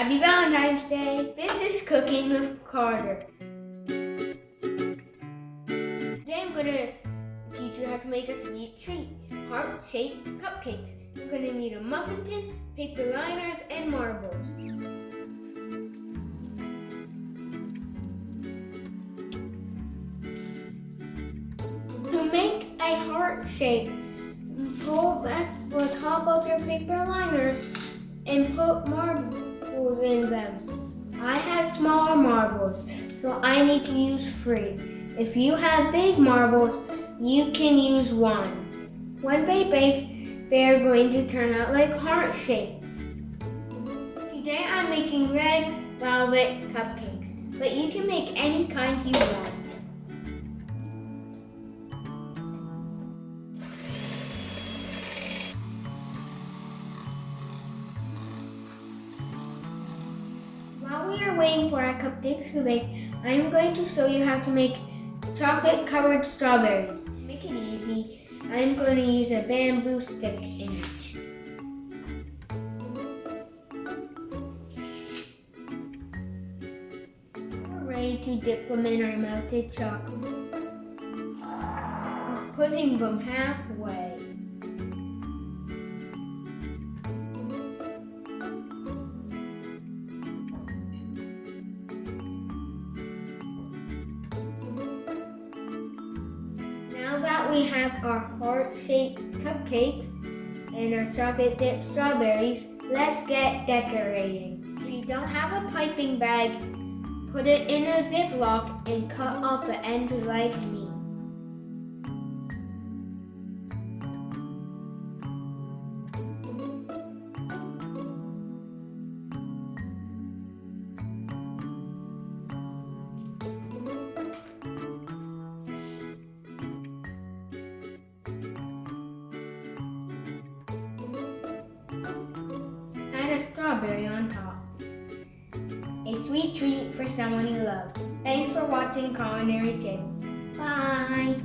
Happy Valentine's Day! This is Cooking with Carter. Today I'm going to teach you how to make a sweet treat, heart-shaped cupcakes. You're going to need a muffin tin, paper liners, and marbles. To make a heart shape, pull back the top of your paper liners and put marbles in them. I have smaller marbles, so I need to use 3. If you have big marbles, you can use 1. When they bake, they are going to turn out like heart shapes. Today I'm making red velvet cupcakes, but you can make any kind you want. While we are waiting for our cupcakes to bake, I'm going to show you how to make chocolate-covered strawberries. To make it easy, I'm going to use a bamboo stick in each. We're ready to dip them in our melted chocolate. We're putting them halfway. Now that we have our heart-shaped cupcakes and our chocolate-dipped strawberries, let's get decorating. If you don't have a piping bag, put it in a Ziploc and cut off the end like me. Add a strawberry on top. A sweet treat for someone you love. Thanks for watching Culinary Kid. Bye!